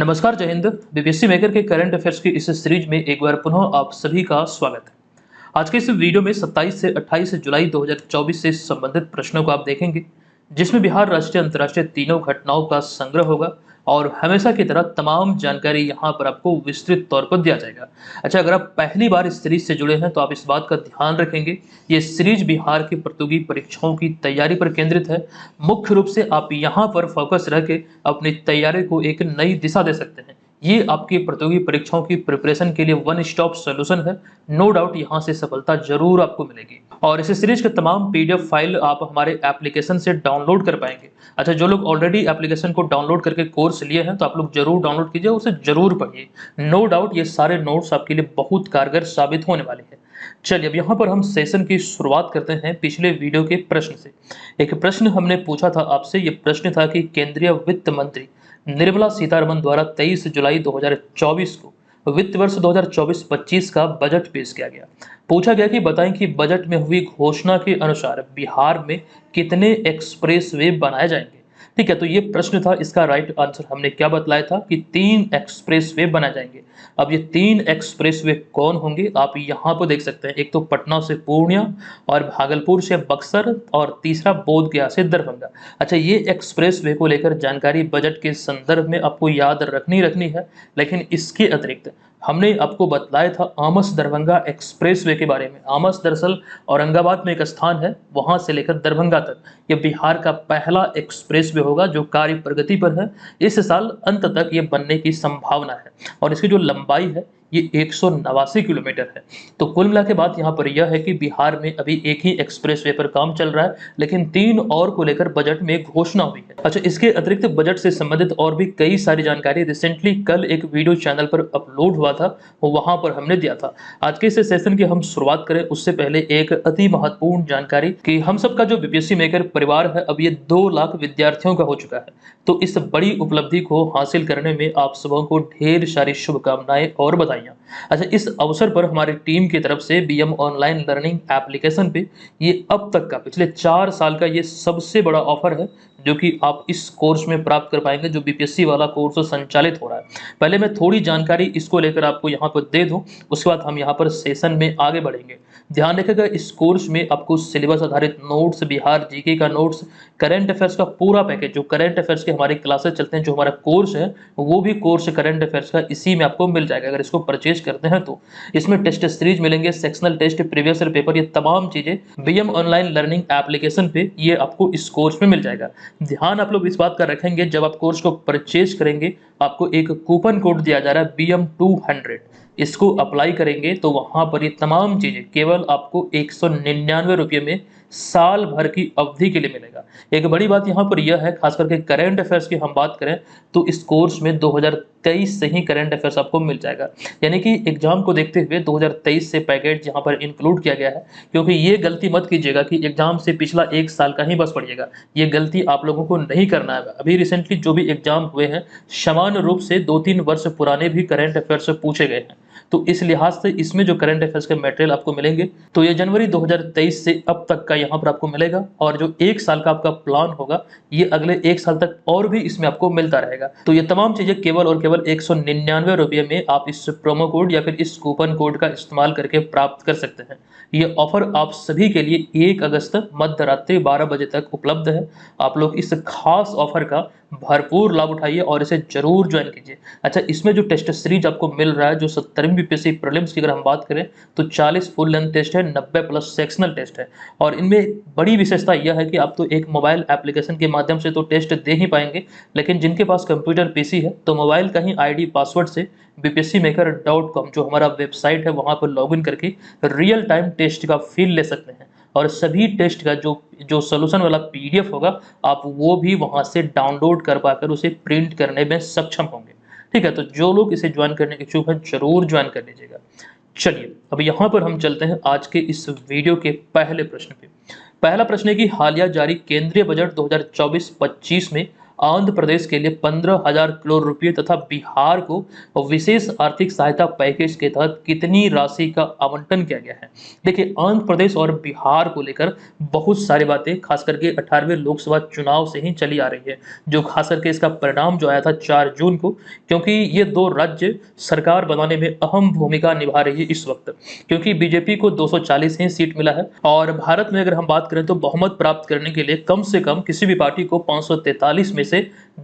नमस्कार, जय Hind. BPSC maker के करंट अफेयर्स की इस सीरीज में एक बार पुनः आप सभी का स्वागत है। आज के इस वीडियो में 27 से 28 जुलाई 2024 से संबंधित प्रश्नों को आप देखेंगे, जिसमें बिहार राष्ट्रीय अंतर्राष्ट्रीय तीनों घटनाओं का संग्रह होगा और हमेशा की तरह तमाम जानकारी यहाँ पर आपको विस्तृत तौर पर दिया जाएगा। अच्छा, अगर आप पहली बार इस सीरीज से जुड़े हैं तो आप इस बात का ध्यान रखेंगे, ये सीरीज बिहार की प्रतियोगी परीक्षाओं की तैयारी पर केंद्रित है। मुख्य रूप से आप यहाँ पर फोकस रख के अपनी तैयारी को एक नई दिशा दे सकते हैं। ये आपकी प्रतियोगी परीक्षाओं की प्रिपरेशन के लिए वन स्टॉप सॉल्यूशन है। नो डाउट यहाँ से सफलता जरूर आपको मिलेगी और इस सीरीज के तमाम पीडीएफ फाइल आप हमारे एप्लीकेशन से डाउनलोड कर पाएंगे। अच्छा, जो लोग ऑलरेडी एप्लीकेशन को डाउनलोड करके कोर्स लिए हैं तो आप लोग जरूर डाउनलोड कीजिए, उसे जरूर पढ़िए। नो डाउट ये सारे नोट्स आपके लिए बहुत कारगर साबित होने वाले हैं। चलिए, अब यहाँ पर हम सेशन की शुरुआत करते हैं पिछले वीडियो के प्रश्न से। एक प्रश्न हमने पूछा था आपसे, ये प्रश्न था कि केंद्रीय वित्त मंत्री निर्मला सीतारमण द्वारा 23 जुलाई 2024 को वित्त वर्ष 2024-25 का बजट पेश किया गया। पूछा गया कि बताएं कि बजट में हुई घोषणा के अनुसार बिहार में कितने एक्सप्रेसवे बनाए जाएंगे। ठीक है, तो ये प्रश्न था, इसका राइट आंसर हमने क्या बतलाया था कि 3 एक्सप्रेसवे बनाए जाएंगे। अब ये 3 एक्सप्रेसवे कौन होंगे आप यहाँ पर देख सकते हैं। एक तो पटना से पूर्णिया और भागलपुर से बक्सर और तीसरा बोध गया से दरभंगा। अच्छा, ये एक्सप्रेसवे को लेकर जानकारी बजट के संदर्भ में आपको याद रखनी है, लेकिन इसके अतिरिक्त हमने आपको बतलाया था आमस दरभंगा एक्सप्रेसवे के बारे में। आमस दरअसल औरंगाबाद में एक स्थान है, वहां से लेकर दरभंगा तक ये बिहार का पहला एक्सप्रेसवे होगा जो कार्य प्रगति पर है। इस साल अंत तक ये बनने की संभावना है और इसकी जो लंबाई है ये 189 किलोमीटर है। तो कुल मिला के बात यहाँ पर यह है कि बिहार में अभी एक ही एक्सप्रेसवे पर काम चल रहा है, लेकिन 3 और को लेकर बजट में घोषणा हुई है। अच्छा, इसके अतिरिक्त बजट से संबंधित और भी कई सारी जानकारी रिसेंटली कल एक वीडियो चैनल पर अपलोड हुआ था, वो वहां पर हमने दिया था। आज के इस सेशन की हम शुरुआत करें उससे पहले एक अति महत्वपूर्ण जानकारी कि हम सबका जो बीपीएससी मेकर परिवार है अब ये 2 लाख विद्यार्थियों का हो चुका है। तो इस बड़ी उपलब्धि को हासिल करने में आप सबों को ढेर सारी शुभकामनाएं और बधाई। अच्छा, इस अवसर पर हमारी टीम की तरफ से बीएम ऑनलाइन लर्निंग एप्लीकेशन पे ये अब तक का पिछले 4 साल का ये सबसे बड़ा ऑफर है जो कि आप इस कोर्स में प्राप्त कर पाएंगे, जो बीपीएससी वाला कोर्स संचालित हो रहा है। पहले मैं थोड़ी जानकारी इसको लेकर आपको यहाँ पर दे दूं, उसके बाद हम यहाँ पर सेशन में आगे बढ़ेंगे। ध्यान रखिएगा, इस कोर्स में आपको सिलेबस आधारित नोट्स, बिहार जीके का नोट्स, करंट अफेयर्स का पूरा पैकेज, जो करंट अफेयर्स के हमारे क्लासेस चलते हैं, जो हमारा कोर्स है वो भी कोर्स करंट अफेयर्स का इसी में आपको मिल जाएगा अगर इसको परचेज करते हैं तो। इसमें टेस्ट सीरीज मिलेंगे, sectional test, previous year paper, ये तमाम चीजें बीएम ऑनलाइन लर्निंग एप्लीकेशन पे ये आपको इस कोर्स में मिल जाएगा। ध्यान आप लोग इस बात का रखेंगे, जब आप कोर्स को परचेज करेंगे आपको एक कूपन कोड दिया जा रहा है BM200, इसको अप्लाई करेंगे तो वहां पर ये तमाम चीजें केवल आपको 199 रुपये में साल भर की अवधि के लिए मिलेगा। एक बड़ी बात यहाँ पर यह है, खास करके करंट अफेयर्स की हम बात करें तो इस कोर्स में 2023 से ही करंट अफेयर्स आपको मिल जाएगा, यानी कि एग्जाम को देखते हुए 2023 से पैकेज यहाँ पर इंक्लूड किया गया है। क्योंकि ये गलती मत कीजिएगा कि एग्जाम से पिछला 1 साल का ही बस पड़िएगा, ये गलती आप लोगों को नहीं करना है। अभी रिसेंटली जो भी एग्जाम हुए हैं समान रूप से 2-3 वर्ष पुराने भी करंट अफेयर्स पूछे गए हैं, तो इस लिहाज से इसमें जो करंट अफेयर्स के मटेरियल आपको मिलेंगे तो ये जनवरी 2023 से अब तक का यहाँ पर आपको मिलेगा, और जो 1 साल का आपका प्लान होगा ये अगले 1 साल तक और भी इसमें आपको मिलता रहेगा। तो ये तमाम चीजें केवल और केवल 199 रुपये में आप इस प्रोमो कोड या फिर इस कूपन कोड का इस्तेमाल करके प्राप्त कर सकते हैं। ये ऑफर आप सभी के लिए 1 अगस्त मध्य रात्रि 12 बजे तक उपलब्ध है। आप लोग इस खास ऑफर का भरपूर लाभ उठाइए और इसे जरूर ज्वाइन कीजिए। अच्छा, इसमें जो टेस्ट सीरीज आपको मिल रहा है, जो 70वीं बीपीएससी प्रीलिम्स की अगर हम बात करें तो 40 फुल लेंथ टेस्ट है, 90 प्लस सेक्शनल टेस्ट है। और इनमें बड़ी विशेषता यह है कि आप तो एक मोबाइल एप्लीकेशन के माध्यम से तो टेस्ट दे ही पाएंगे, लेकिन जिनके पास कंप्यूटर पीसी है तो मोबाइल का ही आईडी पासवर्ड से bpscmaker.com जो हमारा वेबसाइट है वहां पर लॉगिन करके रियल टाइम टेस्ट का फील ले सकते हैं, और सभी टेस्ट का जो सोल्यूशन वाला पीडीएफ होगा आप वो भी वहां से डाउनलोड कर पाकर उसे प्रिंट करने में सक्षम होंगे। ठीक है, तो जो लोग इसे ज्वाइन करने के इच्छुक हैं जरूर ज्वाइन कर लीजिएगा। चलिए, अब यहाँ पर हम चलते हैं आज के इस वीडियो के पहले प्रश्न पे। पहला प्रश्न है कि हालिया जारी केंद्रीय बजट 2024-25 में आंध्र प्रदेश के लिए 15,000 करोड़ रुपए तथा बिहार को विशेष आर्थिक सहायता पैकेज के तहत कितनी राशि का आवंटन किया गया है। देखिए, आंध्र प्रदेश और बिहार को लेकर बहुत सारी बातें खास करके 18वें लोकसभा चुनाव से ही चली आ रही है, जो खास करके इसका परिणाम जो आया था 4 जून को, क्योंकि ये दो राज्य सरकार बनाने में अहम भूमिका निभा रही है इस वक्त, क्योंकि बीजेपी को 240 ही सीट मिला है और भारत में अगर हम बात करें तो बहुमत प्राप्त करने के लिए कम से कम किसी भी पार्टी को 543 में से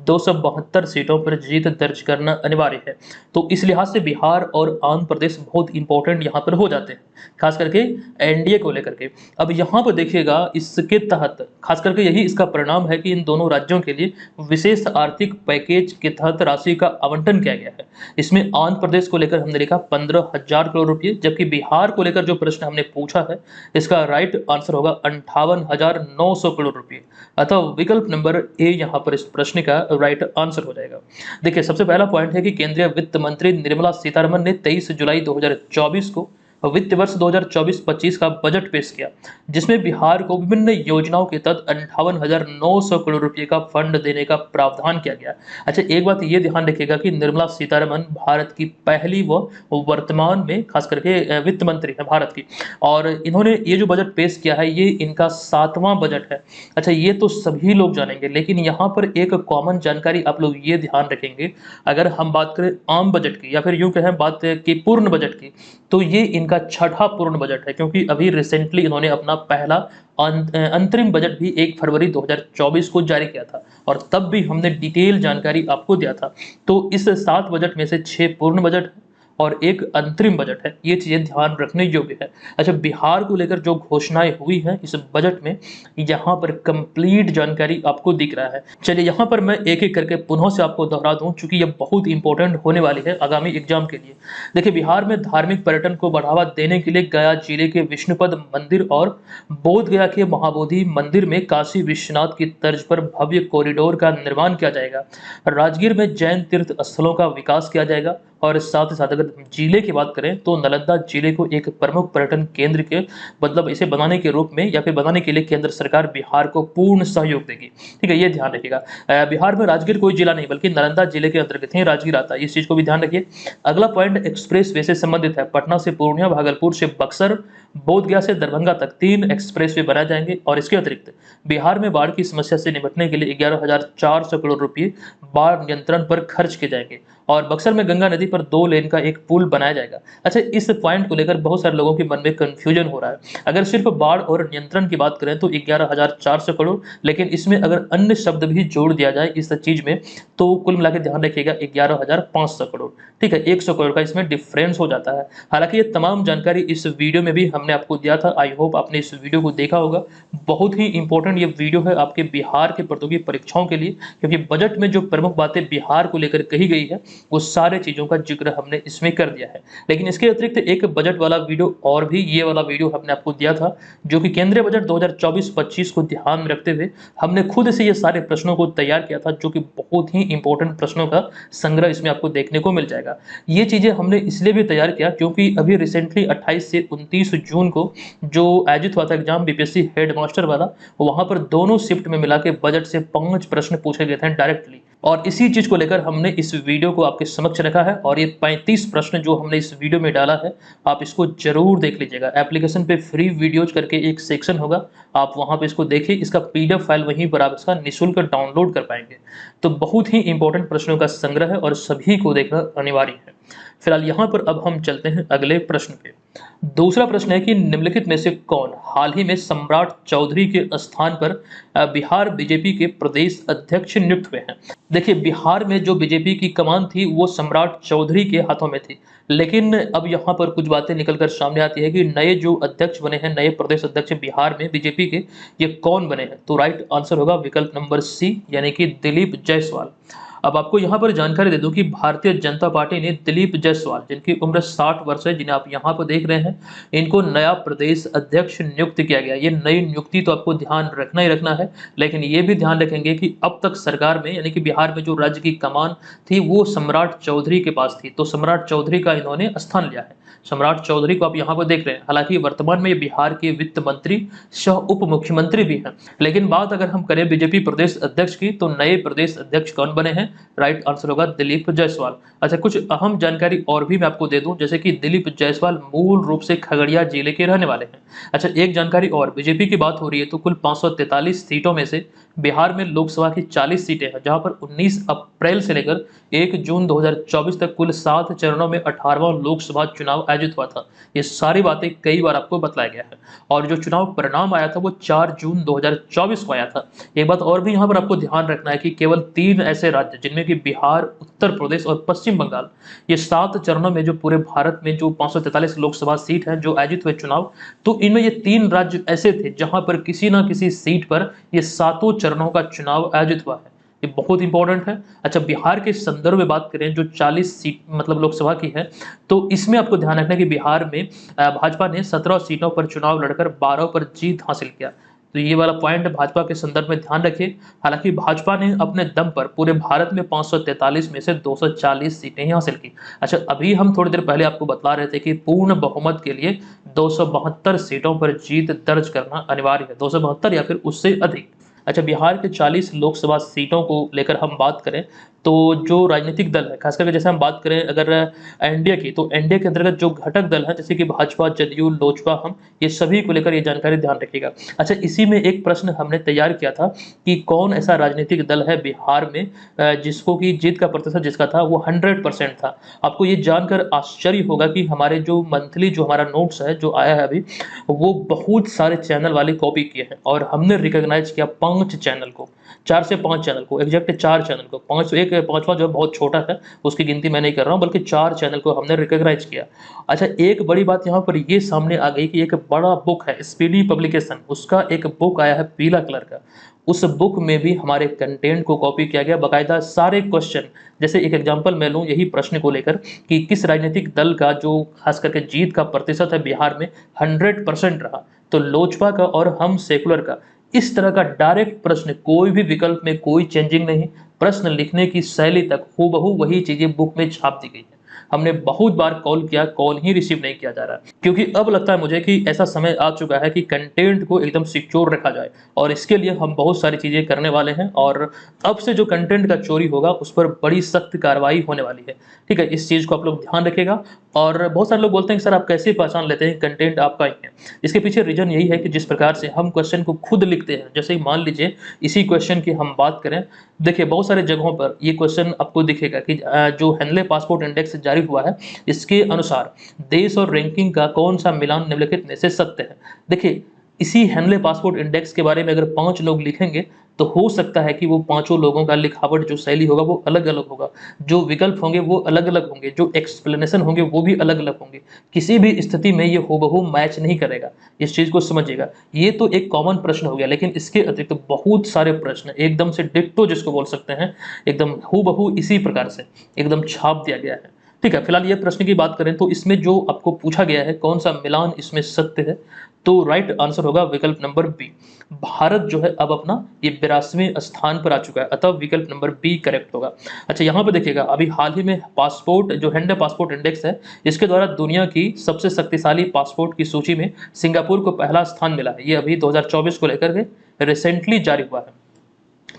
272 सीटों पर जीत दर्ज करना अनिवार्य है। तो इस लिहाज से बिहार और आंध्र प्रदेश बहुत इंपॉर्टेंट यहाँ पर हो जाते हैं, खास करके एनडीए को लेकर के। अब यहाँ पर देखिएगा, इसके तहत खास करके यही इसका परिणाम है कि इन दोनों राज्यों के लिए विशेष आर्थिक पैकेज के तहत राशि का आवंटन किया गया है। इसमें आंध्र प्रदेश को लेकर हमने लिखा 15,000 करोड़ रुपए, जबकि बिहार को लेकर जो प्रश्न हमने पूछा है इसका राइट आंसर होगा 58,900 करोड़ रुपए। अतः विकल्प नंबर ए यहाँ पर इस प्रश्न का राइट आंसर हो जाएगा। देखिए, सबसे पहला पॉइंट है कि केंद्रीय वित्त मंत्री निर्मला सीतारमण ने 23 जुलाई 2024 को वित्त वर्ष 2024-25 का बजट पेश किया, जिसमें बिहार को विभिन्न योजनाओं के तहत 58,900 करोड़ रुपए का फंड देने का प्रावधान किया गया। अच्छा, एक बात ये ध्यान रखिएगा कि निर्मला सीतारमण भारत की पहली व वर्तमान में खास करके वित्त मंत्री है भारत की, और इन्होंने ये जो बजट पेश किया है ये इनका 7वां बजट है। अच्छा, ये तो सभी लोग जानेंगे, लेकिन यहाँ पर एक कॉमन जानकारी आप लोग ये ध्यान रखेंगे, अगर हम बात करें आम बजट की या फिर यूं कहें बात की पूर्ण बजट की, तो ये इनका छठा पूर्ण बजट है, क्योंकि अभी रिसेंटली इन्होंने अपना पहला अंतरिम बजट भी 1 फरवरी 2024 को जारी किया था और तब भी हमने डिटेल जानकारी आपको दिया था। तो इस 7 बजट में से 6 पूर्ण बजट और एक अंतरिम बजट है, ये चीजें ध्यान रखने योग्य है। अच्छा, बिहार को लेकर जो घोषणाएं हुई हैं इस बजट में, यहाँ पर कंप्लीट जानकारी आपको दिख रहा है। चलिए, यहाँ पर मैं एक एक करके पुनः से आपको दोहरा दूं, चूंकि ये बहुत इंपॉर्टेंट होने वाली है आगामी एग्जाम के लिए। देखिए, बिहार में धार्मिक पर्यटन को बढ़ावा देने के लिए गया जिले के विष्णुपद मंदिर और बोध गया के महाबोधि मंदिर में काशी विश्वनाथ की तर्ज पर भव्य कॉरिडोर का निर्माण किया जाएगा। राजगीर में जैन तीर्थ स्थलों का विकास किया जाएगा और साथ ही साथ अगर जिले की बात करें तो नालंदा जिले को एक प्रमुख पर्यटन केंद्र के मतलब इसे बनाने के रूप में या फिर बनाने के लिए केंद्र सरकार बिहार को पूर्ण सहयोग देगी। ठीक है, ये ध्यान रखिएगा। बिहार में राजगीर कोई जिला नहीं बल्कि नालंदा जिले के अंतर्गत ही राजगीर आता है, इस चीज को भी ध्यान रखिए। अगला पॉइंट एक्सप्रेस वे से संबंधित है। पटना से पूर्णिया, भागलपुर से बक्सर, बोधगया से दरभंगा तक 3 एक्सप्रेस वे बनाए जाएंगे और इसके अतिरिक्त बिहार में बाढ़ की समस्या से निपटने के लिए 11,400 करोड़ रुपए बाढ़ नियंत्रण पर खर्च किए जाएंगे और बक्सर में गंगा नदी पर 2 लेन का एक पुल बनाया जाएगा। अच्छा, इस पॉइंट को लेकर बहुत सारे लोगों के मन में कंफ्यूजन हो रहा है। अगर सिर्फ बाढ़ और नियंत्रण की बात करें तो 11,400 करोड़, लेकिन इसमें अगर अन्य शब्द भी जोड़ दिया जाए इस चीज में तो कुल मिलाकर ध्यान रखिएगा 11,500 करोड़। ठीक है, 100 करोड़ का इसमें डिफरेंस हो जाता है। हालांकि ये तमाम जानकारी इस वीडियो में भी हमने आपको दिया था। आई होप आपने इस वीडियो को देखा होगा। बहुत ही इंपॉर्टेंट ये वीडियो है आपके बिहार के प्रतियोगी परीक्षाओं के लिए, क्योंकि बजट में जो प्रमुख बातें बिहार को लेकर कही गई है वो सारे चीजों का जिक्र हमने इसमें कर दिया है। लेकिन इसके अतिरिक्त एक बजट वाला वीडियो और भी ये वाला वीडियो हमने आपको दिया था, जो कि केंद्रीय बजट 2024-25 को ध्यान में रखते हुए हमने खुद से ये सारे प्रश्नों को तैयार किया था, जो कि बहुत ही इंपॉर्टेंट प्रश्नों का संग्रह इसमें आपको देखने को मिल जाएगा। ये चीजें हमने इसलिए भी तैयार किया क्योंकि अभी रिसेंटली 28 से 29 जून को जो आयोजित हुआ था एग्जाम बीपीएससी हेडमास्टर वाला, वहां पर दोनों शिफ्ट में मिला के बजट से 5 प्रश्न पूछे गए थे डायरेक्टली, और इसी चीज को लेकर हमने इस वीडियो को आपके समक्ष रखा है। और ये 35 प्रश्न जो हमने इस वीडियो में डाला है आप इसको जरूर देख लीजिएगा। एप्लीकेशन पे फ्री वीडियोज करके एक सेक्शन होगा, आप वहां पे इसको देखिए। इसका पीडीएफ फाइल वहीं पर आप इसका निःशुल्क डाउनलोड कर पाएंगे। तो बहुत ही इंपॉर्टेंट प्रश्नों का संग्रह है और सभी को देखना अनिवार्य है। फिलहाल यहाँ पर अब हम चलते हैं अगले प्रश्न पे। दूसरा प्रश्न है कि निम्नलिखित में से कौन हाल ही में सम्राट चौधरी के स्थान पर बिहार बीजेपी के प्रदेश अध्यक्ष नियुक्त हुए हैं। देखिए, बिहार में जो बीजेपी की कमान थी वो सम्राट चौधरी के हाथों में थी, लेकिन अब यहाँ पर कुछ बातें निकलकर सामने आती है कि नए जो अध्यक्ष बने हैं, नए प्रदेश अध्यक्ष बिहार में बीजेपी के, ये कौन बने हैं। तो राइट आंसर होगा विकल्प नंबर सी, यानी कि दिलीप जायसवाल। अब आपको यहाँ पर जानकारी दे दूं कि भारतीय जनता पार्टी ने दिलीप जायसवाल, जिनकी उम्र 60 वर्ष है, जिन्हें आप यहाँ पर देख रहे हैं, इनको नया प्रदेश अध्यक्ष नियुक्त किया गया। ये नई नियुक्ति तो आपको ध्यान रखना ही रखना है, लेकिन ये भी ध्यान रखेंगे कि अब तक सरकार में यानी कि बिहार में जो राज्य की कमान थी वो सम्राट चौधरी के पास थी, तो सम्राट चौधरी का इन्होंने स्थान लिया है। सम्राट चौधरी को आप यहाँ पर देख रहे हैं। हालांकि वर्तमान में ये बिहार के वित्त मंत्री सह उप मुख्यमंत्री भी हैं। लेकिन बात अगर हम करें बीजेपी प्रदेश अध्यक्ष की, तो नए प्रदेश अध्यक्ष कौन बने हैं? राइट आंसर होगा दिलीप जायसवाल। अच्छा, कुछ अहम जानकारी और भी मैं आपको दे दूं, जैसे कि दिलीप जायसवाल मूल रूप से खगड़िया जिले के रहने वाले हैं। अच्छा, एक जानकारी और, बीजेपी की बात हो रही है तो कुल 543 सीटों में से बिहार में लोकसभा की 40 सीटें हैं, जहां पर 19 अप्रैल से लेकर 1 जून 2024 तक कुल 7 चरणों में 18वां लोकसभा चुनाव आयोजित हुआ था। ये सारी बातें कई बार आपको बतलाया गया है, और जो चुनाव परिणाम आया था वो 4 जून 2024 को आया था। एक बात और भी यहाँ पर आपको ध्यान रखना है कि केवल 3 ऐसे राज्य, जिनमें कि बिहार, उत्तर प्रदेश और पश्चिम बंगाल, ये 7 चरणों में जो पूरे भारत में जो 543 लोकसभा सीट है जो आयोजित हुए चुनाव, तो इनमें ये 3 राज्य ऐसे थे जहां पर किसी ना किसी सीट पर ये 7 चरणों का चुनाव आयोजित हुआ है। ये बहुत इंपॉर्टेंट है। अच्छा, बिहार के संदर्भ में बात करें जो 40 सीट मतलब लोकसभा की है, तो इसमें आपको ध्यान रखना है कि बिहार में भाजपा ने 17 सीटों पर चुनाव लड़कर 12 पर जीत हासिल किया। तो ये वाला पॉइंट भाजपा के संदर्भ में ध्यान रखिए। हालांकि भाजपा ने अपने दम पर पूरे भारत में 543 में से 240 सीटें ही हासिल की। अच्छा, अभी हम थोड़ी देर पहले आपको बता रहे थे कि पूर्ण बहुमत के लिए 272 सीटों पर जीत दर्ज करना अनिवार्य है, 272 या फिर उससे अधिक। अच्छा, बिहार के 40 लोकसभा सीटों को लेकर हम बात करें तो जो राजनीतिक दल है, खास करके जैसे हम बात करें अगर एनडीए की, तो एनडीए के अंतर्गत जो घटक दल हैं जैसे कि भाजपा, जदयू, लोजपा, हम, ये सभी को लेकर ये जानकारी ध्यान रखिएगा। अच्छा, इसी में एक प्रश्न हमने तैयार किया था कि कौन ऐसा राजनीतिक दल है बिहार में जिसको कि जीत का प्रतिशत जिसका था वो 100% था। आपको ये जानकर आश्चर्य होगा कि हमारे जो मंथली जो हमारा नोट्स है जो आया है अभी, वो बहुत सारे चैनल वाले कॉपी किए हैं, और हमने रिकॉग्नाइज किया 5 चैनल को, 4 से 5 चैनल को, एग्जैक्ट 4 चैनल को। 5 एक 5वां जो है बहुत छोटा है, उसकी गिनती मैं नहीं कर रहा हूँ, बल्कि 4 चैनल को हमने रिकॉग्नाइज किया। अच्छा, एक बड़ी बात यहाँ पर ये सामने आ गई कि एक बड़ा बुक है स्पीडी पब्लिकेशन, उसका एक बुक आया है पीला कलर का। उस बुक में भी हमारे कंटेंट को कॉपी किया गया, बाकायदा सारे क्वेश्चन। जैसे एक एग्जांपल मैं लूँ यही प्रश्न को लेकर कि किस राजनीतिक दल का जो खास करके जीत का प्रतिशत है बिहार में 100% रहा, तो लोजपा का और हम सेकुलर का। इस तरह का डायरेक्ट प्रश्न, कोई भी विकल्प में कोई चेंजिंग नहीं, प्रश्न लिखने की शैली तक हूबहू वही चीजें बुक में छाप दी गई है। हमने बहुत बार कॉल किया, कॉल ही रिसीव नहीं किया जा रहा, क्योंकि अब लगता है मुझे कि ऐसा समय आ चुका है कि कंटेंट को एकदम सिक्योर रखा जाए, और इसके लिए हम बहुत सारी चीजें करने वाले हैं। और अब से जो कंटेंट का चोरी होगा उस पर बड़ी सख्त कार्रवाई होने वाली है। ठीक है, इस चीज को आप लोग ध्यान रखिएगा। और बहुत सारे लोग बोलते हैं कि सर आप कैसे पहचान लेते हैं कंटेंट आपका ही है? इसके पीछे रीजन यही है कि जिस प्रकार से हम क्वेश्चन को खुद लिखते हैं, जैसे ही मान लीजिए इसी क्वेश्चन की हम बात करें, देखिए बहुत सारे जगहों पर ये क्वेश्चन आपको दिखेगा कि जो हेनले पासपोर्ट इंडेक्स जारी हुआ है, इसके अनुसार देश और रैंकिंग का कौन सा मिलान निम्नलिखित में से सत्य है। देखिए, इसी हेनले पासपोर्ट इंडेक्स के बारे में अगर 5 लोग लिखेंगे तो हो सकता है कि वो 5 लोगों का लिखावट जो शैली होगा वो अलग अलग होगा, जो विकल्प होंगे वो अलग अलग होंगे, जो एक्सप्लेनेशन होंगे वो भी अलग अलग होंगे। किसी भी स्थिति में ये हूबहू मैच नहीं करेगा, इस चीज को समझिएगा। ये तो एक कॉमन प्रश्न हो गया, लेकिन इसके अतिरिक्त तो बहुत सारे प्रश्न एकदम से डिट्टो जिसको बोल सकते हैं, एकदम हूबहू इसी प्रकार से एकदम छाप दिया गया है। ठीक है, फिलहाल ये प्रश्न की बात करें तो इसमें जो आपको पूछा गया है कौन सा मिलान इसमें सत्य है, तो राइट आंसर होगा विकल्प नंबर बी। भारत जो है अब अपना ये 82वें स्थान पर आ चुका है, अतः विकल्प नंबर बी करेक्ट होगा। अच्छा, यहाँ पे देखिएगा अभी हाल ही में पासपोर्ट जो हेंडे पासपोर्ट इंडेक्स है, इसके द्वारा दुनिया की सबसे शक्तिशाली पासपोर्ट की सूची में सिंगापुर को पहला स्थान मिला है। ये अभी 2024 को लेकर के रिसेंटली जारी हुआ है,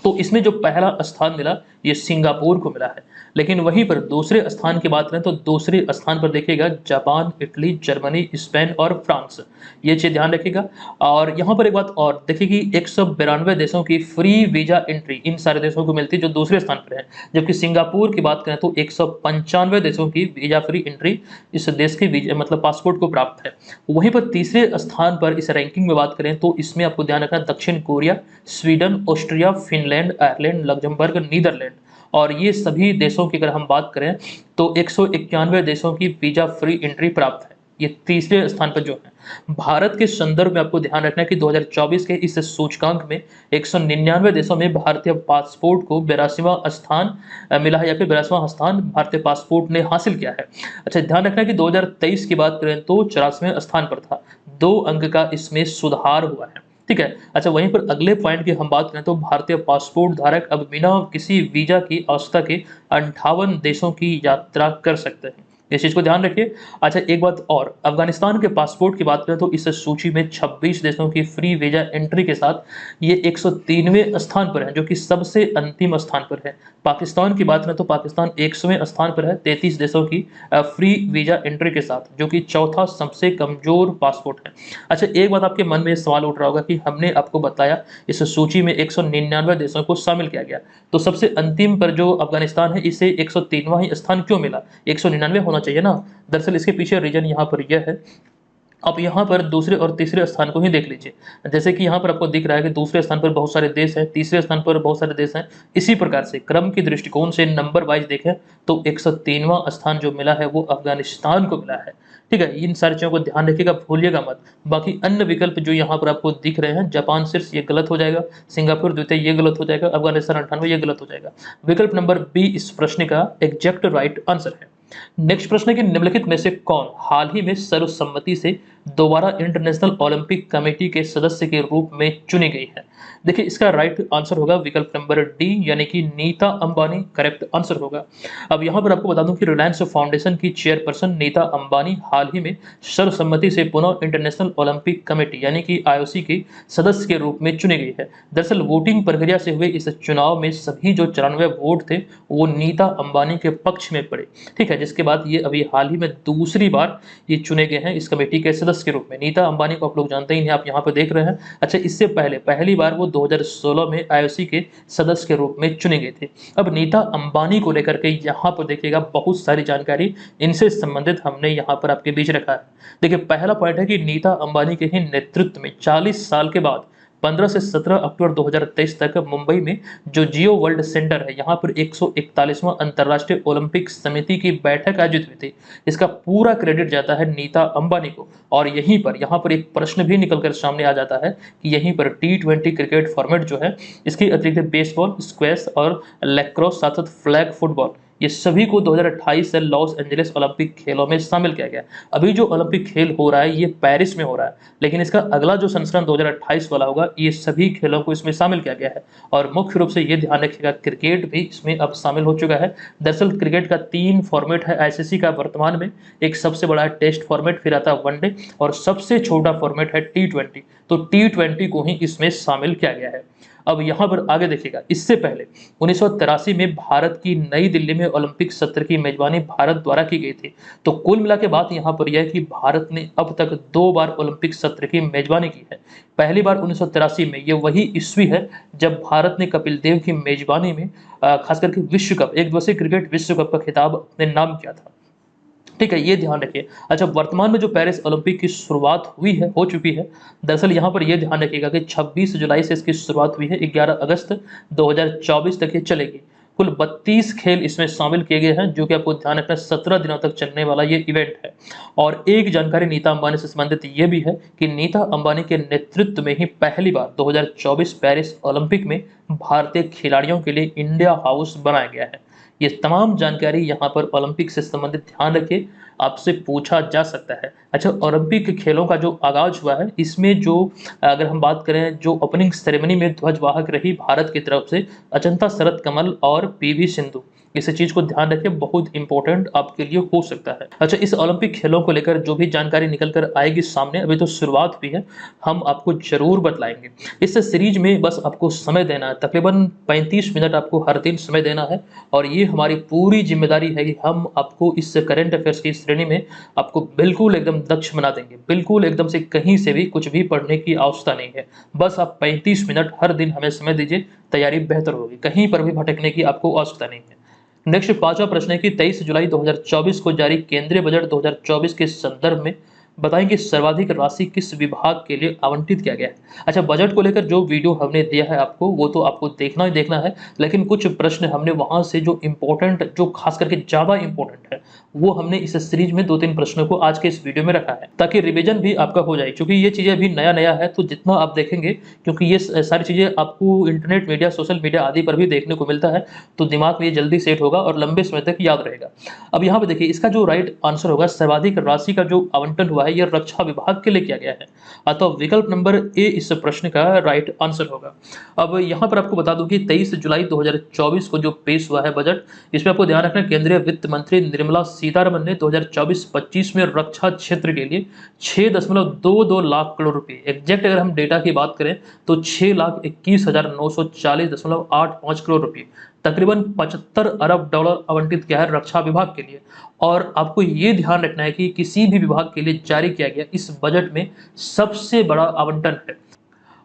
तो इसमें जो पहला स्थान मिला ये सिंगापुर को मिला है। लेकिन वहीं पर दूसरे स्थान की बात करें तो दूसरे स्थान पर देखिएगा जापान, इटली, जर्मनी, स्पेन और फ्रांस, ये चीज ध्यान रखिएगा। और यहाँ पर एक बात और देखिए कि 192 देशों की फ्री वीजा एंट्री इन सारे देशों को मिलती है जो दूसरे स्थान पर है, जबकि सिंगापुर की बात करें तो 195 देशों की वीजा फ्री एंट्री इस देश के वीजा मतलब पासपोर्ट को प्राप्त है। वहीं पर तीसरे स्थान पर इस रैंकिंग में बात करें तो इसमें आपको ध्यान रखना दक्षिण Korea, Sweden, Austria, Finland, Ireland, Luxembourg, Netherland, और ये सभी देशों की अगर हम बात करें तो 191 देशों की वीजा फ्री एंट्री प्राप्त है। ये तीसरे स्थान पर जो है। भारत के संदर्भ में आपको ध्यान रखना है कि 2024 के इस सूचकांक में 199 देशों में भारतीय पासपोर्ट को 82वां स्थान मिला है, या फिर 82वां स्थान भारतीय पासपोर्ट ने हासिल किया है। अच्छा, ध्यान रखना है कि 2023 की बात करें तो 84वें स्थान पर था, 2 अंक का इसमें सुधार हुआ है। ठीक है। अच्छा, वहीं पर अगले पॉइंट की हम बात करें तो भारतीय पासपोर्ट धारक अब बिना किसी वीजा की आवश्यकता के 58 देशों की यात्रा कर सकते हैं। इस चीज को ध्यान रखिए। अच्छा, एक बात और, अफगानिस्तान के पासपोर्ट की बात करें तो इस सूची में 26 देशों की फ्री वीजा एंट्री के साथ ये 103वें स्थान पर है, जो कि सबसे अंतिम स्थान पर है। पाकिस्तान की बात करें तो पाकिस्तान 100वें स्थान पर है, 33 देशों की फ्री वीजा एंट्री के साथ, जो कि चौथा सबसे कमजोर पासपोर्ट है। अच्छा, एक बात आपके मन में सवाल उठ रहा होगा कि हमने आपको बताया इस सूची में 199 देशों को शामिल किया गया, तो सबसे अंतिम पर जो अफगानिस्तान है इसे 103वां ही स्थान क्यों मिला? 199 होना चाहिए ना। दरअसल इसके पीछे रीजन यहाँ पर यह है, आप यहाँ पर दूसरे और तीसरे स्थान को ही देख लीजिए। जैसे कि यहाँ पर आपको दिख रहा है कि दूसरे स्थान पर बहुत सारे देश हैं, तीसरे स्थान पर बहुत सारे देश हैं। इसी प्रकार से क्रम के दृष्टिकोण से नंबर वाइज देखें तो 103वां स्थान जो मिला है वो अफगानिस्तान को मिला है। ठीक है, इन सारी चीज़ों को ध्यान रखिएगा, भूलिएगा मत। बाकी अन्य विकल्प जो यहाँ पर आपको दिख रहे हैं, जापान शीर्ष ये गलत हो जाएगा, सिंगापुर द्वितीय ये गलत हो जाएगा, अफगानिस्तान 98 ये गलत हो जाएगा। विकल्प नंबर बी इस प्रश्न का एग्जैक्ट राइट आंसर है। नेक्स्ट प्रश्न है कि निम्नलिखित में से कौन हाल ही में सर्वसम्मति से दोबारा इंटरनेशनल ओलंपिक कमेटी के सदस्य के रूप में चुनी गई है? देखिए, इसका राइट आंसर होगा विकल्प नंबर डी, यानी कि नीता अंबानी करेक्ट आंसर होगा। अब यहाँ पर आपको बता दूं कि रिलायंस फाउंडेशन की चेयरपर्सन नीता अंबानी हाल ही में सर्वसम्मति से पुनः इंटरनेशनल ओलंपिक कमेटी यानी कि आईओसी के सदस्य के रूप में चुनी गई है। दरअसल वोटिंग प्रक्रिया से हुए इस चुनाव में सभी जो 94 वोट थे वो नीता अंबानी के पक्ष में पड़े। ठीक है, जिसके बाद ये अभी हाल ही में दूसरी बार ये चुने गए हैं इस कमेटी के सदस्य के रूप में। नीता अंबानी को आप लोग जानते ही हैं, आप यहाँ पर देख रहे हैं। अच्छा, इससे पहले पहली बार वो 2016 में आईओसी के सदस्य के रूप में चुने गए थे। अब नीता अंबानी को लेकर के यहाँ पर देखिएगा बहुत सारी जानकारी इनसे संबंधित हमने यहाँ पर आपके बीच रखा है। देखिए, पहला पॉइंट है कि नीता अंबानी के ही नेतृत्व में 40 साल के बाद 15 से 17 अक्टूबर 2023 तक मुंबई में जो जियो वर्ल्ड सेंटर है, यहाँ पर 141वां अंतर्राष्ट्रीय ओलंपिक समिति की बैठक आयोजित हुई थी। इसका पूरा क्रेडिट जाता है नीता अंबानी को। और यहीं पर यहाँ पर एक प्रश्न भी निकलकर सामने आ जाता है कि यहीं पर T20 क्रिकेट फॉर्मेट जो है, इसके अतिरिक्त बेसबॉल, स्क्वैश और लैक्रोस साथ साथ फ्लैग फुटबॉल, ये सभी को 2028 से लॉस एंजलिस ओलंपिक खेलों में शामिल किया गया। अभी जो ओलंपिक खेल हो रहा है ये पेरिस में हो रहा है, लेकिन इसका अगला जो संस्करण 2028 वाला होगा ये सभी खेलों को इसमें शामिल किया गया है। और मुख्य रूप से ये ध्यान रखिएगा, क्रिकेट भी इसमें अब शामिल हो चुका है। दरअसल क्रिकेट का 3 फॉर्मेट है आईसीसी का वर्तमान में, एक सबसे बड़ा है टेस्ट फॉर्मेट, फिर आता है वनडे और सबसे छोटा फॉर्मेट है T20। तो T20 को ही इसमें शामिल किया गया है। अब यहाँ पर आगे देखिएगा, इससे पहले 1983 में भारत की नई दिल्ली में ओलंपिक सत्र की मेजबानी भारत द्वारा की गई थी। तो कुल मिला के बात यहाँ पर यह है कि भारत ने अब तक 2 बार ओलंपिक सत्र की मेजबानी की है। पहली बार 1983 में, ये वही ईस्वी है जब भारत ने कपिल देव की मेजबानी में खास करके विश्व कप, एक दिवसीय क्रिकेट विश्व कप का खिताब अपने नाम किया था। ठीक है, ये ध्यान रखिए। अच्छा, वर्तमान में जो पेरिस ओलंपिक की शुरुआत हुई है, हो चुकी है। दरअसल यहाँ पर ये ध्यान रखिएगा कि 26 जुलाई से इसकी शुरुआत हुई है, 11 अगस्त 2024 तक ये चलेगी। कुल 32 खेल इसमें शामिल किए गए हैं, जो कि आपको ध्यान रखना 17 दिनों तक चलने वाला ये इवेंट है। और एक जानकारी नीता अंबानी से संबंधित ये भी है कि नीता अंबानी के नेतृत्व में ही पहली बार 2024 पेरिस ओलंपिक में भारतीय खिलाड़ियों के लिए इंडिया हाउस बनाया गया है। ये तमाम जानकारी यहाँ पर ओलंपिक से संबंधित ध्यान रखिए, आपसे पूछा जा सकता है। अच्छा, ओलंपिक खेलों का जो आगाज हुआ है, इसमें जो अगर हम बात करें, जो ओपनिंग सेरेमनी में ध्वजवाहक रही भारत की तरफ से अचंता शरत कमल और पीवी सिंधु, इस चीज को ध्यान रखिए, बहुत इंपॉर्टेंट आपके लिए हो सकता है। अच्छा, इस ओलंपिक खेलों को लेकर जो भी जानकारी निकल कर आएगी सामने, अभी तो शुरुआत हुई है, हम आपको जरूर बतलाएंगे। इस सीरीज में बस आपको समय देना है, तकरीबन 35 मिनट आपको हर दिन समय देना है। और ये हमारी पूरी जिम्मेदारी है कि हम आपको इस करंट अफेयर्स की श्रेणी में आपको बिल्कुल एकदम दक्ष बना देंगे। बिल्कुल एकदम से कहीं से भी कुछ भी पढ़ने की आवश्यकता नहीं है, बस आप 35 मिनट हर दिन हमें समय दीजिए, तैयारी बेहतर होगी, कहीं पर भी भटकने की आपको आवश्यकता नहीं है। नेक्स्ट 5वां प्रश्न है कि 23 जुलाई 2024 को जारी केंद्रीय बजट 2024 के संदर्भ में बताएं कि सर्वाधिक राशि किस विभाग के लिए आवंटित किया गया है। अच्छा, बजट को लेकर जो वीडियो हमने दिया है आपको, वो तो आपको देखना ही देखना है, लेकिन कुछ प्रश्न हमने वहां से जो इम्पोर्टेंट, जो खास करके ज़्यादा इम्पोर्टेंट है, वो हमने इस सीरीज में 2-3 प्रश्नों को आज के इस वीडियो में रखा है, ताकि रिवीजन भी आपका हो जाए, क्योंकि ये चीज़ें अभी नया-नया है, तो जितना आप देखेंगे, क्योंकि ये सारी चीज़ें आपको इंटरनेट मीडिया, सोशल मीडिया आदि पर भी देखने को मिलता है, तो दिमाग में ये जल्दी सेट होगा और लंबे समय तक याद रहेगा। अब यहाँ पे देखिए, इसका जो राइट आंसर होगा, सर्वाधिक राशि का जो आवंटन हुआ है, ये रक्षा विभाग के लिए किया गया है, अतः विकल्प नंबर ए इस प्रश्न का राइट आंसर होगा। अब यहाँ पर आपको बता दूं कि 23 जुलाई 2024 को जो पेश हुआ है बजट, इसमें आपको ध्यान रखना, केंद्रीय वित्त मंत्री निर्मला सीतारमन ने 2024-25 में रक्षा क्षेत्र के लिए 6.22 लाख करोड़ रुपए, एग्जैक्ट अगर हम डेटा की बात करें तो 6,21,940.85 करोड़ रुपए, तकरीबन 75 अरब डॉलर आवंटित किया है रक्षा विभाग के लिए। और आपको ये ध्यान रखना है कि किसी भी विभाग के लिए जारी किया गया इस बजट में सबसे बड़ा आवंटन है,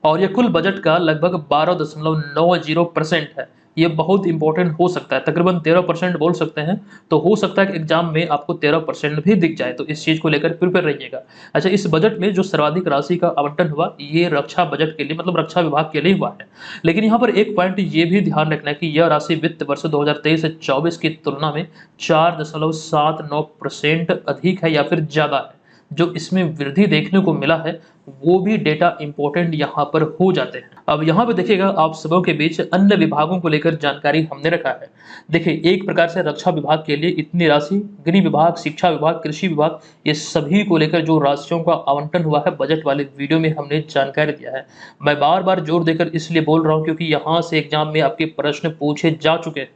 और ये कुल बजट का लगभग 12.90% है। ये बहुत इंपॉर्टेंट हो सकता है, तकरीबन 13% बोल सकते हैं, तो हो सकता है कि एग्जाम में आपको 13% भी दिख जाए, तो इस चीज़ को लेकर प्रिपेयर रहिएगा। अच्छा, इस बजट में जो सर्वाधिक राशि का आवंटन हुआ, ये रक्षा बजट के लिए, मतलब रक्षा विभाग के लिए हुआ है। लेकिन यहाँ पर एक पॉइंट ये भी ध्यान रखना है कि यह राशि वित्त वर्ष 2023 से 24 की तुलना में 4.79% अधिक है या फिर ज़्यादा है। जो इसमें वृद्धि देखने को मिला है, वो भी डेटा इंपॉर्टेंट यहाँ पर हो जाते हैं। अब यहाँ पे देखिएगा, आप सबों के बीच अन्य विभागों को लेकर जानकारी हमने रखा है। देखिए, एक प्रकार से रक्षा विभाग के लिए इतनी राशि, गृह विभाग, शिक्षा विभाग, कृषि विभाग, ये सभी को लेकर जो राशियों का आवंटन हुआ है बजट वाले वीडियो में हमने जानकारी दिया है। मैं बार बार जोर देकर इसलिए बोल रहा हूँ क्योंकि यहाँ से एग्जाम में आपके प्रश्न पूछे जा चुके हैं,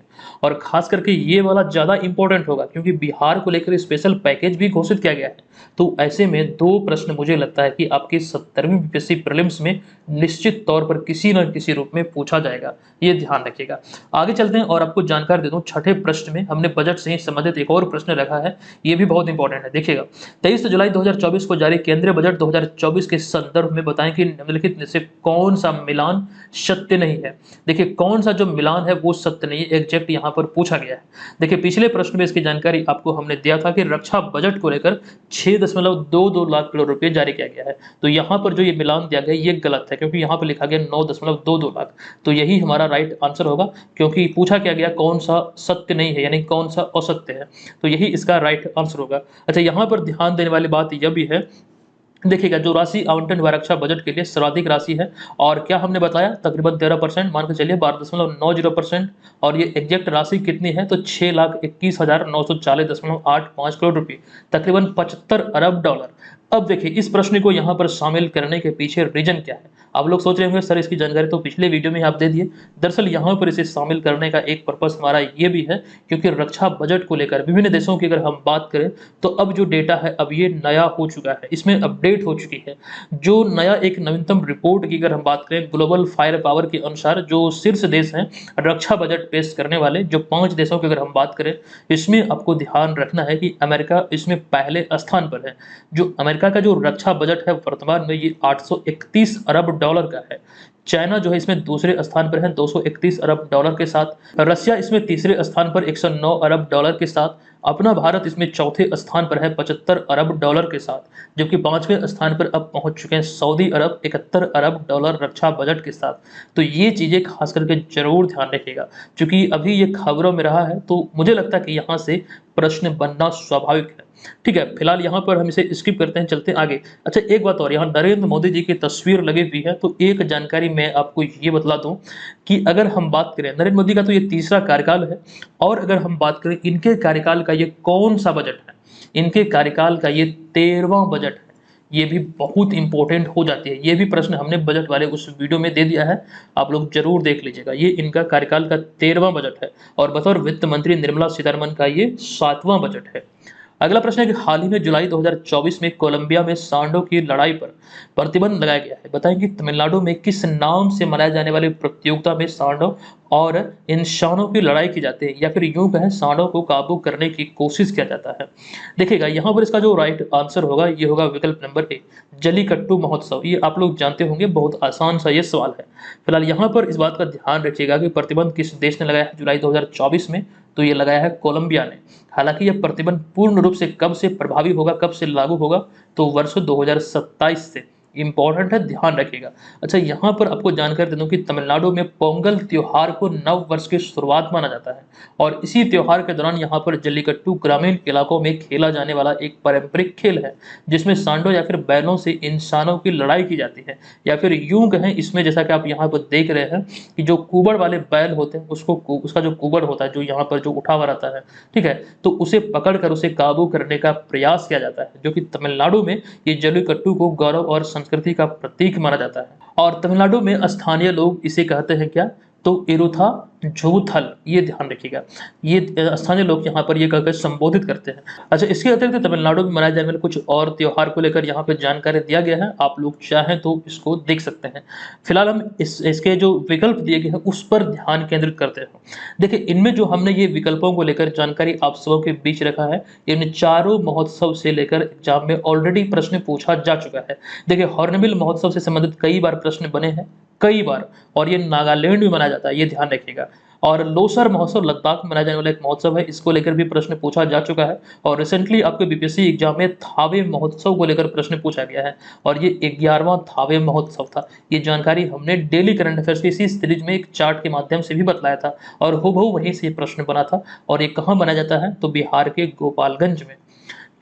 और खास करके ये वाला ज़्यादा इंपॉर्टेंट होगा क्योंकि बिहार को लेकर स्पेशल पैकेज भी घोषित किया गया है। तो ऐसे में 2 प्रश्न मुझे लगता है कि आपकी 17वीं बीपीएससी प्रीलिम्स में निश्चित तौर पर किसी न किसी रूप में पूछा जाएगा, ये ध्यान रखिएगा। आगे चलते हैं और आपको जानकारी दे दूं, छठे प्रश्न में हमने बजट से संबंधित एक और प्रश्न रखा है, ये भी बहुत इंपॉर्टेंट है। देखिएगा, 23 जुलाई 2024 को जारी केंद्रीय बजट 2024 के संदर्भ में बताएं कि निम्नलिखित में से कौन सा मिलान सत्य नहीं है। देखिए, कौन सा जो मिलान है वो सत्य नहीं है, एग्जैक्ट यहाँ पर पूछा गया है। देखिए, पिछले प्रश्न में इसकी जानकारी आपको हमने दिया था कि रक्षा बजट को लेकर 6.22 लाख करोड़ रुपए जारी किया गया है, तो यहाँ पर जो ये मिलान दिया गया ये गलत है, क्योंकि यहाँ पर लिखा गया 9.22 लाख, तो यही हमारा राइट आंसर होगा, क्योंकि पूछा क्या गया कौन सा सत्य नहीं है, यानी कौन सा असत्य है, तो यही इसका राइट आंसर होगा। अच्छा, यहाँ पर ध्यान देने वाली बात यह भी है, देखिएगा, जो राशि आवंटन हुआ रक्षा बजट के लिए सर्वाधिक राशि है, और क्या हमने बताया, तकरीबन 13%, मान के चलिए 12.90%, और ये एग्जैक्ट राशि कितनी है तो 6,21,940.85 करोड़ रुपए, तकरीबन 75 अरब डॉलर। अब देखिए, इस प्रश्न को यहाँ पर शामिल करने के पीछे रीजन क्या है। आप लोग सोच रहे होंगे सर इसकी जानकारी तो पिछले वीडियो में आप दे दिए। दरअसल यहाँ पर इसे शामिल करने का एक पर्पस हमारा ये भी है, क्योंकि रक्षा बजट को लेकर विभिन्न देशों की अगर हम बात करें तो अब जो डेटा है अब ये नया हो चुका है, इसमें अपडेट हो चुकी है। जो नया एक नवीनतम रिपोर्ट की अगर हम बात करें ग्लोबल फायर पावर के अनुसार, जो शीर्ष देश हैं रक्षा बजट पेश करने वाले, जो 5 देशों की अगर हम बात करें, इसमें आपको ध्यान रखना है कि अमेरिका इसमें पहले स्थान पर है। जो अमेरिका का जो रक्षा बजट है वर्तमान में ये 831 अरब डॉलर का है। चाइना जो है इसमें दूसरे स्थान पर है 231 अरब डॉलर के साथ। रसिया इसमें तीसरे स्थान पर 109 अरब डॉलर के साथ। अपना भारत इसमें चौथे स्थान पर है 75 अरब डॉलर के साथ, जबकि 5वें स्थान पर अब पहुंच चुके हैं सऊदी अरब 71 अरब डॉलर रक्षा बजट के साथ। तो ये चीज़ें खास करके जरूर ध्यान रखिएगा, क्योंकि अभी ये खबरों में रहा है, तो मुझे लगता है कि यहाँ से प्रश्न बनना स्वाभाविक है। ठीक है, फिलहाल यहाँ पर हम इसे स्किप करते हैं, चलते हैं आगे। अच्छा, एक बात और, यहाँ नरेंद्र मोदी जी की तस्वीर लगी हुई है, तो एक जानकारी मैं आपको ये बतला दूं कि अगर हम बात करें नरेंद्र मोदी का, तो ये तीसरा कार्यकाल है, और अगर हम बात करें इनके कार्यकाल का ये कौन सा बजट है, इनके कार्यकाल का ये 13वां बजट है, ये भी बहुत इंपॉर्टेंट हो जाती है। ये भी प्रश्न हमने बजट वाले उस वीडियो में दे दिया है, आप लोग जरूर देख लीजिएगा। ये इनका कार्यकाल का 13वां बजट है, और बतौर वित्त मंत्री निर्मला सीतारमन का ये 7वां बजट है। अगला प्रश्न है कि हाल ही में जुलाई 2024 में कोलंबिया में सांडों की लड़ाई पर प्रतिबंध लगाया गया है। बताएं कि तमिलनाडु में किस नाम से मनाए जाने वाली प्रतियोगिता में सांडों और इंसानों की लड़ाई की जाती है, या फिर यूं कहें सांडों को काबू करने की कोशिश किया जाता है। देखिएगा, यहाँ पर इसका जो राइट आंसर होगा ये होगा विकल्प नंबर ए, जलीकट्टू महोत्सव। ये आप लोग जानते होंगे, बहुत आसान सा ये सवाल है। फिलहाल यहाँ पर इस बात का ध्यान रखिएगा कि प्रतिबंध किस देश ने लगाया है जुलाई 2024 में, तो ये लगाया है कोलंबिया ने। हालांकि यह प्रतिबंध पूर्ण रूप से कब से प्रभावी होगा, कब से लागू होगा, तो वर्ष 2027 से, इंपॉर्टेंट है, ध्यान रखिएगा। अच्छा, यहाँ पर आपको जानकारी दे दूं कि तमिलनाडु में पोंगल त्योहार को नव वर्ष की शुरुआत माना जाता है और इसी त्योहार के दौरान यहाँ पर जल्लीकट्टू ग्रामीण इलाकों में खेला जाने वाला एक पारंपरिक खेल है, जिसमें सांडों या फिर बैलों से इंसानों की लड़ाई की जाती है, या फिर यूं कहें इसमें जैसा कि आप यहाँ पर देख रहे हैं कि जो कुबड़ वाले बैल होते हैं उसको उसका जो कुबड़ होता है, जो यहाँ पर जो उठा हुआ रहता है, ठीक है, तो उसे पकड़ कर उसे काबू करने का प्रयास किया जाता है, जो कि तमिलनाडु में ये जल्लीकट्टू को गौरव और संस्कृति का प्रतीक माना जाता है। और तमिलनाडु में स्थानीय लोग इसे कहते हैं क्या, तो इरुथा झूथल, ये ध्यान रखिएगा। ये स्थानीय लोग यहाँ पर ये कहकर संबोधित करते हैं। अच्छा, इसके अतिरिक्त तमिलनाडु में मनाए जाने वाले कुछ और त्योहार को लेकर यहाँ पे जानकारी दिया गया है, आप लोग चाहें तो इसको देख सकते हैं। फिलहाल हम इसके जो विकल्प दिए गए हैं उस पर ध्यान केंद्रित करते हैं। देखिए, इनमें जो हमने ये विकल्पों को लेकर जानकारी आप सबों के बीच रखा है, इन चारों महोत्सव से लेकर एग्जाम में ऑलरेडी प्रश्न पूछा जा चुका है। देखिए, हॉर्नबिल महोत्सव से संबंधित कई बार प्रश्न बने हैं, कई बार, और ये नागालैंड में मनाया जाता है, ये ध्यान रखिएगा। और लोसर महोत्सव लद्दाख में मनाया जाने वाला एक महोत्सव है, इसको लेकर भी प्रश्न पूछा जा चुका है। और रिसेंटली आपके बीपीएससी एग्जाम में थावे महोत्सव को लेकर प्रश्न पूछा गया है और ये 11वां थावे महोत्सव था। ये जानकारी हमने डेली करंट अफेयर्स की इसी सीरीज में एक चार्ट के माध्यम से भी बताया था और हूबहू वहीं से प्रश्न बना था। और ये कहाँ बनाया जाता है, तो बिहार के गोपालगंज में।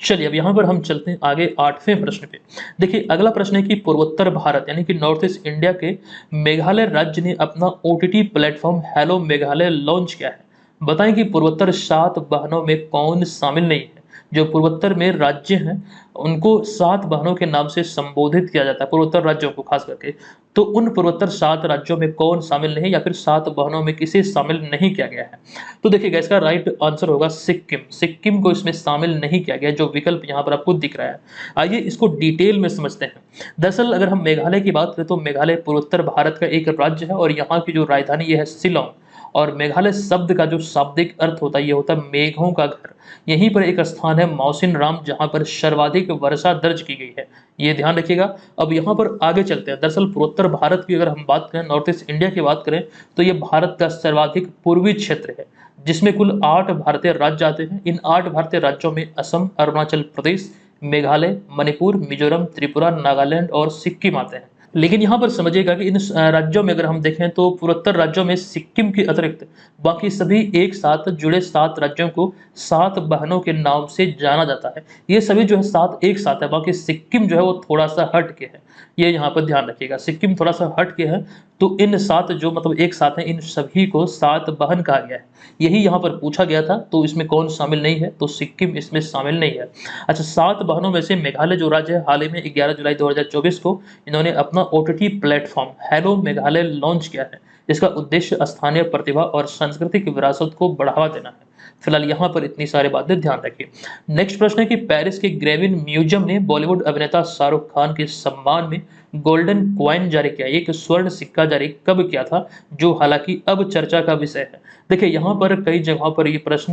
चलिए, अब यहाँ पर हम चलते हैं आगे 8वें प्रश्न पे। देखिए, अगला प्रश्न है कि पूर्वोत्तर भारत यानी कि नॉर्थ ईस्ट इंडिया के मेघालय राज्य ने अपना OTT platform hello Meghalaya launch किया है। बताएं कि पूर्वोत्तर 7 बहनों में कौन शामिल नहीं है। जो पूर्वोत्तर में राज्य हैं उनको 7 बहनों के नाम से संबोधित किया जाता है, पूर्वोत्तर राज्यों को खास करके। तो उन पूर्वोत्तर 7 राज्यों में कौन शामिल नहीं, या फिर 7 बहनों में किसे शामिल नहीं किया गया है। तो देखिएगा, इसका राइट आंसर होगा सिक्किम। सिक्किम को इसमें शामिल नहीं किया गया, जो विकल्प यहाँ पर आपको दिख रहा है। आइए इसको डिटेल में समझते हैं। दरअसल अगर हम मेघालय की बात करें तो मेघालय पूर्वोत्तर भारत का एक राज्य है और यहाँ की जो राजधानी ये है शिलोंग। और मेघालय शब्द का जो शाब्दिक अर्थ होता है ये होता है मेघों का घर। यहीं पर एक स्थान है मौसिन राम, जहां पर सर्वाधिक वर्षा दर्ज की गई है, ये ध्यान रखिएगा। अब यहाँ पर आगे चलते हैं। दरअसल पूर्वोत्तर भारत की अगर हम बात करें, नॉर्थ ईस्ट इंडिया की बात करें, तो ये भारत का सर्वाधिक पूर्वी क्षेत्र है, जिसमें कुल 8 भारतीय राज्य आते हैं। इन 8 भारतीय राज्यों में असम, अरुणाचल प्रदेश, मेघालय, मणिपुर, मिजोरम, त्रिपुरा, नागालैंड और सिक्किम आते हैं। लेकिन यहाँ पर समझिएगा कि इन राज्यों में अगर हम देखें तो पूर्वोत्तर राज्यों में सिक्किम के अतिरिक्त बाकी सभी एक साथ जुड़े 7 राज्यों को 7 बहनों के नाम से जाना जाता है। ये सभी जो है 7 एक साथ है, बाकी सिक्किम जो है वो थोड़ा सा हट के है, ये यहाँ पर ध्यान रखिएगा। सिक्किम थोड़ा सा हट के है, तो इन 7 जो मतलब एक साथ हैं, इन सभी को 7 बहन कहा गया है। यही यहाँ पर पूछा गया था, तो इसमें कौन शामिल नहीं है, तो सिक्किम इसमें शामिल नहीं है। अच्छा, 7 बहनों में से मेघालय जो राज्य है, हाल ही में 11 जुलाई 2024 को इन्होंने अपना OTT platform hello Meghalaya launch किया है। इसका उद्देश्य स्थानीय प्रतिभा और सांस्कृतिक विरासत को बढ़ावा देना है। फिलहाल यहाँ पर इतनी सारी बातें ध्यान रखिए। नेक्स्ट प्रश्न है कि पेरिस के ग्रेविन म्यूजियम ने बॉलीवुड अभिनेता शाहरुख खान के सम्मान में गोल्डन क्वाइन जारी किया, एक स्वर्ण सिक्का जारी कब किया था, जो हालांकि अब चर्चा का विषय है। देखिए, यहाँ पर कई जगहों पर ये प्रश्न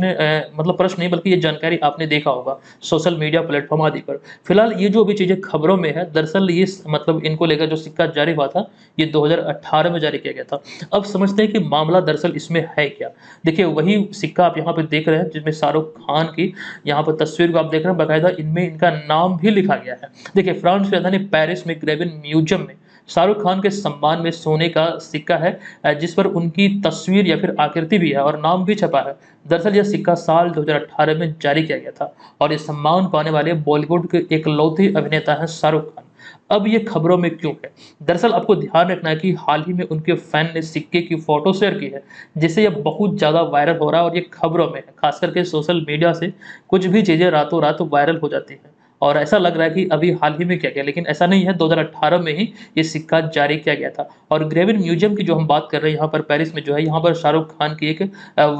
मतलब प्रश्न नहीं बल्कि ये जानकारी आपने देखा होगा सोशल मीडिया प्लेटफॉर्म आदि पर। फिलहाल ये जो अभी चीजें खबरों में है, दरअसल ये मतलब इनको लेकर जो सिक्का जारी हुआ था ये 2018 में जारी किया गया था। अब समझते हैं कि मामला दरअसल इसमें है क्या। देखिए, वही सिक्का आप यहाँ पर देख रहे हैं जिसमें शाहरुख खान की यहाँ पर तस्वीर को आप देख रहे हैं, बाकायदा इनमें इनका नाम भी लिखा गया है। देखिए, फ्रांस की राजधानी पेरिस में ग्रेविन म्यूजियम में शाहरुख खान के सम्मान में सोने का सिक्का है, जिस पर उनकी तस्वीर या फिर आकृति भी है और नाम भी छपा है। दरअसल यह सिक्का साल 2018 में जारी किया गया था और ये सम्मान पाने वाले बॉलीवुड के इकलौते अभिनेता हैं शाहरुख खान। अब ये खबरों में क्यों है? दरअसल आपको ध्यान रखना है कि हाल ही में उनके फैन ने सिक्के की फोटो शेयर की है, जिससे यह बहुत ज़्यादा वायरल हो रहा है और ये खबरों में है। खास करके सोशल मीडिया से कुछ भी चीज़ें रातों रात वायरल हो जाती हैं और ऐसा लग रहा है कि अभी हाल ही में किया गया, लेकिन ऐसा नहीं है। 2018 में ही ये सिक्का जारी किया गया था। और ग्रेविन म्यूजियम की जो हम बात कर रहे हैं यहाँ पर पेरिस में जो है, यहाँ पर शाहरुख खान की एक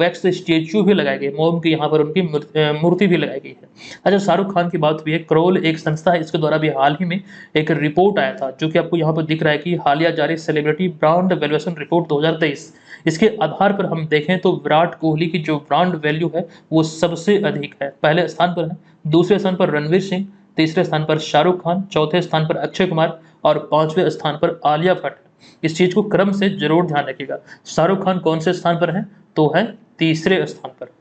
वैक्स स्टेच्यू भी लगाई गई, मोम की यहाँ पर उनकी मूर्ति भी लगाई गई है। अच्छा, शाहरुख खान की बात हुई है, क्रोल एक संस्था है, इसके द्वारा भी हाल ही में एक रिपोर्ट आया था, जो कि आपको यहाँ पर दिख रहा है कि हालिया जारी सेलिब्रिटी ब्रांड वैल्यूएशन रिपोर्ट 2023। इसके आधार पर हम देखें तो विराट कोहली की जो ब्रांड वैल्यू है वो सबसे अधिक है, पहले स्थान पर है। दूसरे स्थान पर रणवीर सिंह, तीसरे स्थान पर शाहरुख खान, चौथे स्थान पर अक्षय कुमार और 5वें स्थान पर आलिया भट्ट है। इस चीज को क्रम से जरूर ध्यान रखिएगा। शाहरुख खान कौन से स्थान पर है, तो है तीसरे स्थान पर।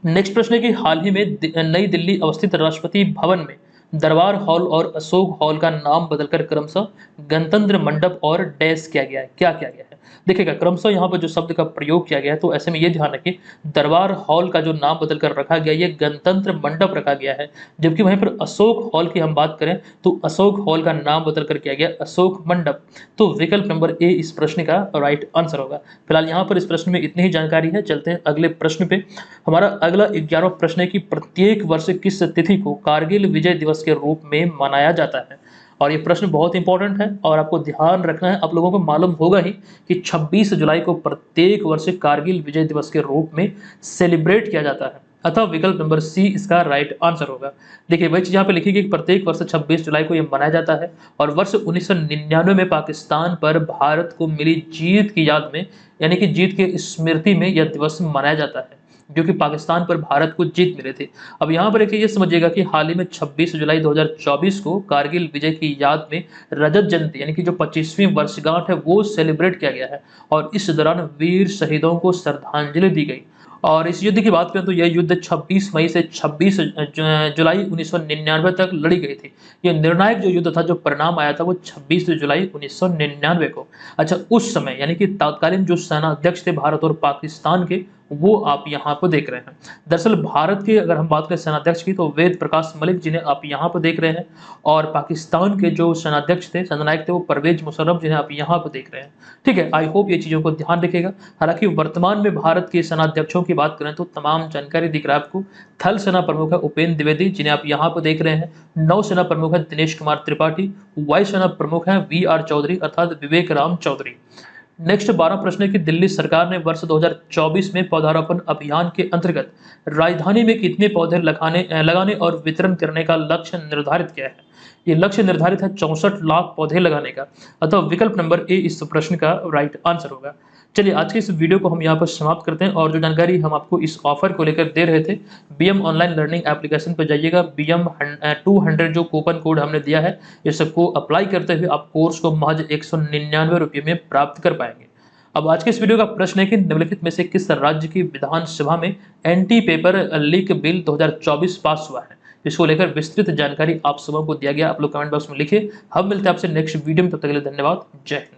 नेक्स्ट प्रश्न है कि हाल ही में नई दिल्ली अवस्थित राष्ट्रपति भवन में दरबार हॉल और अशोक हॉल का नाम बदलकर क्रमशः गणतंत्र मंडप और डैश किया गया है, क्या किया गया है? देखिएगा क्रमशः यहाँ पर जो शब्द का प्रयोग किया गया है, तो ऐसे में ये ध्यान रखिए दरबार हॉल का जो नाम बदलकर रखा गया ये गणतंत्र मंडप रखा गया है, जबकि वहीं पर अशोक हॉल की हम बात करें तो अशोक हॉल का नाम बदलकर किया गया अशोक मंडप। तो विकल्प नंबर ए इस प्रश्न का राइट आंसर होगा। फिलहाल यहाँ पर इस प्रश्न में इतनी ही जानकारी है। चलते हैं अगले प्रश्न पे। हमारा अगला 11वां प्रश्न है कि प्रत्येक वर्ष किस तिथि को कारगिल विजय दिवस के रूप में मनाया जाता है? और ये प्रश्न बहुत इंपॉर्टेंट है और आपको ध्यान रखना है। आप लोगों को मालूम होगा ही कि 26 जुलाई को प्रत्येक वर्ष कारगिल विजय दिवस के रूप में सेलिब्रेट किया जाता है, अतः विकल्प नंबर सी इसका राइट आंसर होगा। देखिए वही चीज यहाँ पे लिखी गई कि प्रत्येक वर्ष 26 जुलाई को ये मनाया जाता है और वर्ष 1999 में पाकिस्तान पर भारत को मिली जीत की याद में, यानी कि जीत के स्मृति में यह दिवस मनाया जाता है, जो कि पाकिस्तान पर भारत को जीत मिले थे। अब यहाँ पर एक ये समझिएगा कि हाल ही में 26 जुलाई 2024 को कारगिल विजय की याद में रजत जयंती यानी कि जो 25वीं वर्षगांठ है वो सेलिब्रेट किया गया है और इस दौरान वीर शहीदों को श्रद्धांजलि दी गई। और इस युद्ध की बात करें तो यह युद्ध 26 मई से 26 जुलाई 1999 तक लड़ी गई थी। यह निर्णायक जो युद्ध था, जो परिणाम आया था वो 26 जुलाई 1999 को। अच्छा, उस समय यानी कि तत्कालीन जो सेना अध्यक्ष थे भारत और पाकिस्तान के, वो आप यहाँ पर देख रहे हैं। दरअसल भारत के अगर हम बात करें सेनाध्यक्ष की तो वेद प्रकाश मलिक जिन्हें आप यहाँ पर देख रहे हैं, और पाकिस्तान के जो सेनाध्यक्ष थे, सेनानायक थे, वो परवेज मुशर्रफ जिन्हें आप यहाँ पर देख रहे हैं। ठीक है, आई होप ये चीज़ों को ध्यान रखिएगा। हालांकि वर्तमान में भारत के सेनाध्यक्षों की बात करें तो तमाम जानकारी दिख रहा है आपको। थल सेना प्रमुख है उपेंद्र द्विवेदी जिन्हें आप यहाँ पर देख रहे हैं। नौसेना प्रमुख है दिनेश कुमार त्रिपाठी। वायुसेना प्रमुख है VR चौधरी अर्थात विवेक राम चौधरी। नेक्स्ट 12 प्रश्न है कि दिल्ली सरकार ने वर्ष 2024 में पौधारोपण अभियान के अंतर्गत राजधानी में कितने पौधे लगाने और वितरण करने का लक्ष्य निर्धारित किया है? ये लक्ष्य निर्धारित है 64 लाख पौधे लगाने का, अतः विकल्प नंबर ए इस प्रश्न का राइट आंसर होगा। चलिए आज के इस वीडियो को हम यहाँ पर समाप्त करते हैं और जो जानकारी हम आपको इस ऑफर को लेकर दे रहे थे, BM ऑनलाइन लर्निंग एप्लीकेशन पर जाइएगा। BM 200 जो कूपन कोड हमने दिया है, इस सबको अप्लाई करते हुए आप कोर्स को महज 199 रुपये में प्राप्त कर पाएंगे। अब आज के इस वीडियो का प्रश्न है कि निम्नलिखित में से किस राज्य की विधानसभा में एंटी पेपर लीक बिल 2024 पास हुआ है? इसको लेकर विस्तृत जानकारी आप सबों को दिया गया। आप लोग कमेंट बॉक्स में लिखिए। हम मिलते हैं आपसे नेक्स्ट वीडियो में, तब तक के लिए धन्यवाद। जय हिंद।